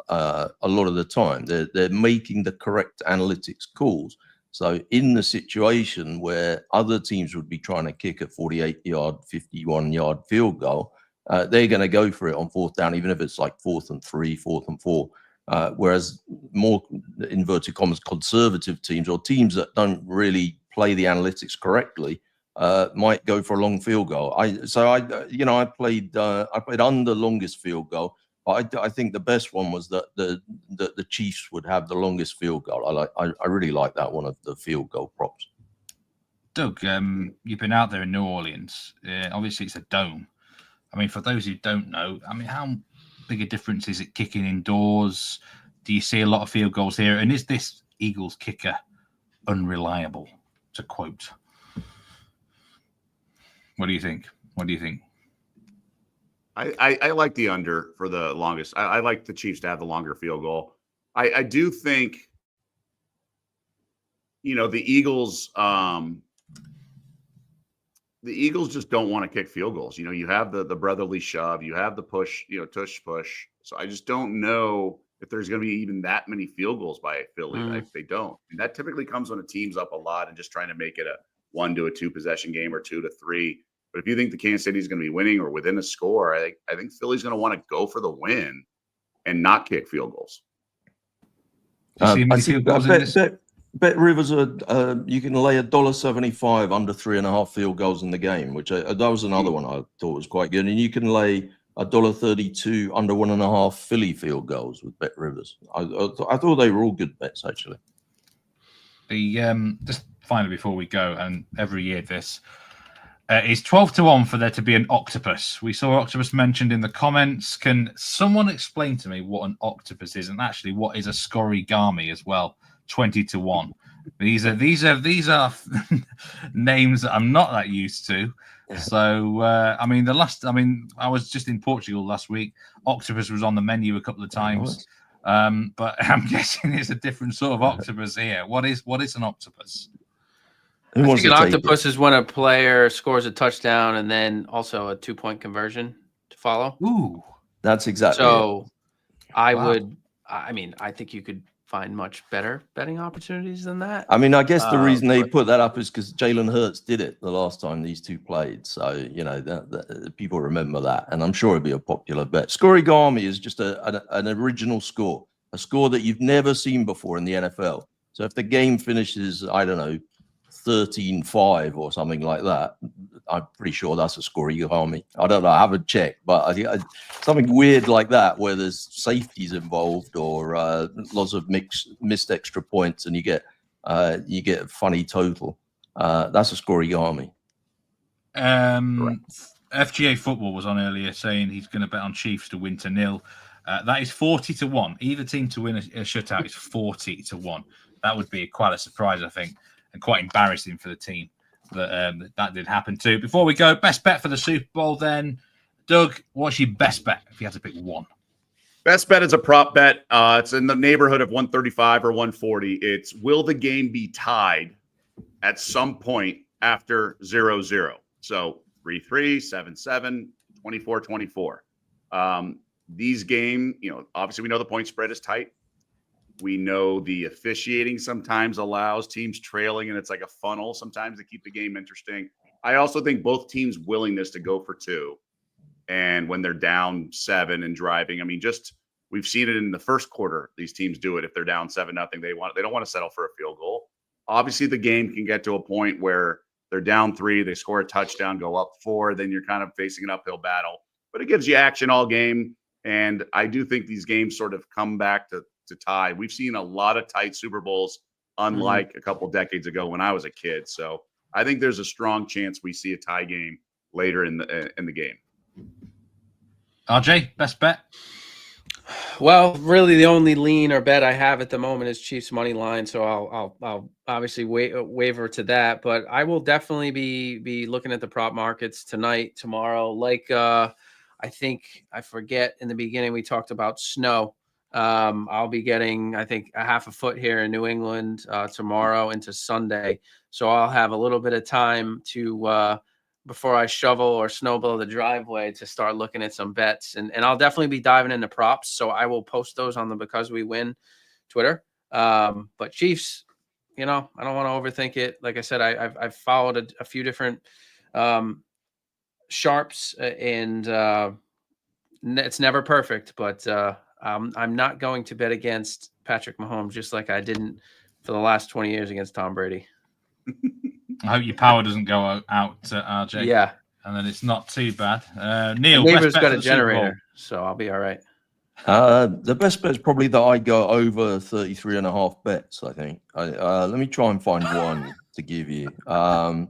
a lot of the time. They're making the correct analytics calls. So in the situation where other teams would be trying to kick a 48-yard, 51-yard field goal, they're going to go for it on fourth down, even if it's 4th and 3, 4th and 4. Whereas more, inverted commas, conservative teams or teams that don't really play the analytics correctly might go for a long field goal. I played under longest field goal. I think the best one was that the Chiefs would have the longest field goal. I really like that one of the field goal props. Doug, you've been out there in New Orleans. Obviously, it's a dome. I mean, for those who don't know, I mean, how big a difference is it kicking indoors? Do you see a lot of field goals here? And is this Eagles kicker unreliable, to quote? What do you think? I like the under for the longest. I like the Chiefs to have the longer field goal. I do think, the Eagles just don't want to kick field goals. You have the brotherly shove, you have the push, tush push. So I just don't know if there's going to be even that many field goals by Philly. They don't. And that typically comes when a team's up a lot and just trying to make it a 1 to 2 possession game or 2 to 3. But if you think the Kansas City is going to be winning or within a score, I think Philly's going to want to go for the win and not kick field goals. Bet Rivers you can lay $1.75 under 3.5 field goals in the game, which that was another one I thought was quite good. And you can lay $1.32 under 1.5 Philly field goals with Bet Rivers. I thought they were all good bets, actually. Just finally before we go, and every year It's 12-1 for there to be an octopus. We saw octopus mentioned in the comments. Can someone explain to me what an octopus is, and actually what is a scorigami as well? 20-1. These are names that I'm not that used to. So I was just in Portugal last week. Octopus was on the menu a couple of times, but I'm guessing it's a different sort of octopus here. What is an octopus? Who I wants think to an take octopus is when a player scores a touchdown and then also a 2-point conversion to follow. Ooh, That's exactly So it. I think you could find much better betting opportunities than that. I mean, I guess the reason they but- put that up is because Jalen Hurts did it the last time these two played. So, that people remember that. And I'm sure it'd be a popular bet. Scorigami is just an original score, a score that you've never seen before in the NFL. So if the game finishes, I don't know, 13-5 or something like that, I'm pretty sure that's a scorigami. I don't know, I haven't checked, but I think something weird like that where there's safeties involved or lots of missed extra points, and you get a funny total. That's a scorigami. FGA Football was on earlier saying he's going to bet on Chiefs to win to 0. That is 40-1. Either team to win a shutout is 40-1. That would be quite a surprise, I think, and quite embarrassing for the team that did happen too. Before we go, best bet for the Super Bowl then. Doug, what's your best bet if you had to pick one? Best bet is a prop bet. It's in the neighborhood of 135 or 140. It's will the game be tied at some point after 0-0? So 3-3, 7-7, 24-24. These games, obviously we know the point spread is tight. We know the officiating sometimes allows teams trailing, and it's like a funnel sometimes to keep the game interesting. I also think both teams' willingness to go for two, and when they're down 7 and driving, we've seen it in the first quarter. These teams do it if they're down 7-0. They don't want to settle for a field goal. Obviously, the game can get to a point where they're down 3, they score a touchdown, go up 4, then you're kind of facing an uphill battle. But it gives you action all game, and I do think these games sort of come back to tie. We've seen a lot of tight Super Bowls, unlike a couple decades ago when I was a kid. So I think there's a strong chance we see a tie game later in the game. RJ, best bet? Well, really, the only lean or bet I have at the moment is Chiefs money line, so I'll obviously waver to that. But I will definitely be looking at the prop markets tonight, tomorrow. I think I forget in the beginning we talked about snow. I'll be getting, I think, a half a foot here in New England tomorrow into Sunday. So I'll have a little bit of time to before I shovel or snowball the driveway to start looking at some bets. And I'll definitely be diving into props. So I will post those on the Because We Win Twitter. But Chiefs, I don't want to overthink it. Like I said, I've followed a few different sharps, and it's never perfect, but I'm not going to bet against Patrick Mahomes, just like I didn't for the last 20 years against Tom Brady. I hope your power doesn't go out, RJ. Yeah. And then it's not too bad. Neil, the best neighbor's bet got for a the Super Bowl? generator, so I'll be all right. The best bet is probably that I go over 33.5 bets, I think. Let me try and find one to give you. I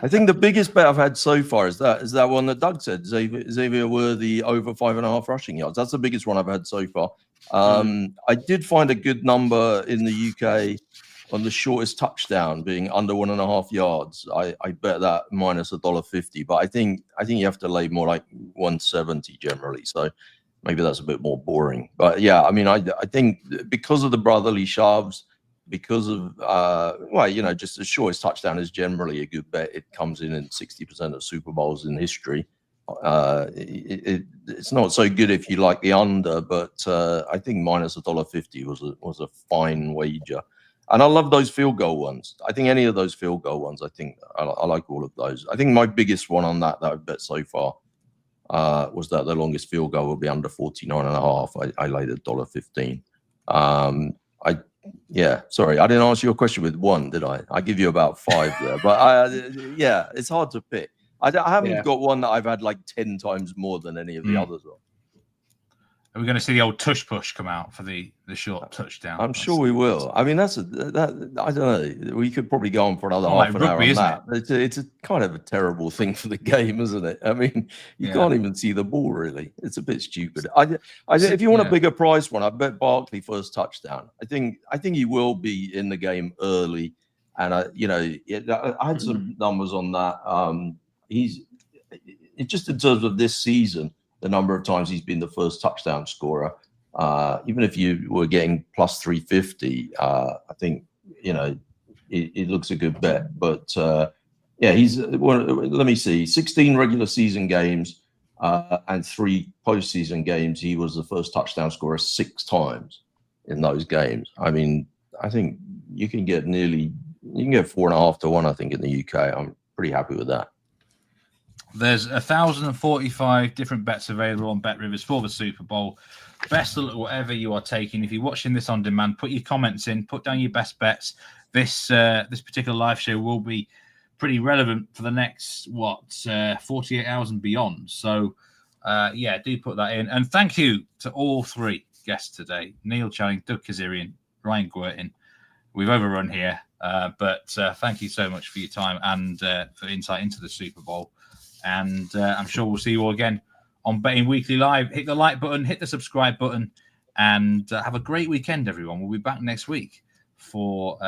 think the biggest bet I've had so far is that one that Doug said, Xavier Worthy over 5.5 rushing yards. That's the biggest one I've had so far. I did find a good number in the UK on the shortest touchdown being under 1.5 yards. I bet that minus $1.50, but I think you have to lay more like 170 generally. So maybe that's a bit more boring. But yeah, I think because of the brotherly shoves, because of just the shortest touchdown is generally a good bet. It comes in 60% of Super Bowls in history. It's not so good if you like the under, but I think minus $1.50 was a fine wager. And I love those field goal ones. I think any of those field goal ones, I think I like all of those. I think my biggest one on that I've bet so far was that the longest field goal will be under 49.5. I laid $1.15. Sorry, I didn't answer your question with one, did I? I give you about 5 there, but it's hard to pick. I haven't got one that I've had like 10 times more than any of the others. Are we going to see the old tush push come out for the short touchdown? I'm sure we will. I mean, that I don't know. We could probably go on for another Like half an hour rugby, on isn't that. It's a kind of a terrible thing for the game, isn't it? I mean, you can't even see the ball really. It's a bit stupid. If you want a bigger price one, I bet Barkley first touchdown. I think he will be in the game early, and I had some numbers on that. It's just in terms of this season, the number of times he's been the first touchdown scorer. Even if you were getting plus 350, I think, it looks a good bet. But he's, let me see, 16 regular season games and 3 postseason games. He was the first touchdown scorer 6 times in those games. I mean, I think you can get 4.5 to 1, I think, in the UK. I'm pretty happy with that. There's 1,045 different bets available on Bet Rivers for the Super Bowl. Best of luck, whatever you are taking. If you're watching this on demand, put your comments in, put down your best bets. This particular live show will be pretty relevant for the next 48 hours and beyond. So do put that in. And thank you to all 3 guests today: Neil Channing, Doug Kezirian, Ryan Guertin. We've overrun here, but thank you so much for your time and for insight into the Super Bowl. And I'm sure we'll see you all again on Betting Weekly Live. Hit the like button, hit the subscribe button, and have a great weekend, everyone. We'll be back next week for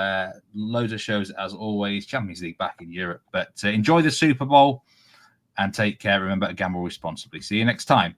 loads of shows, as always. Champions League back in Europe. But enjoy the Super Bowl and take care. Remember to gamble responsibly. See you next time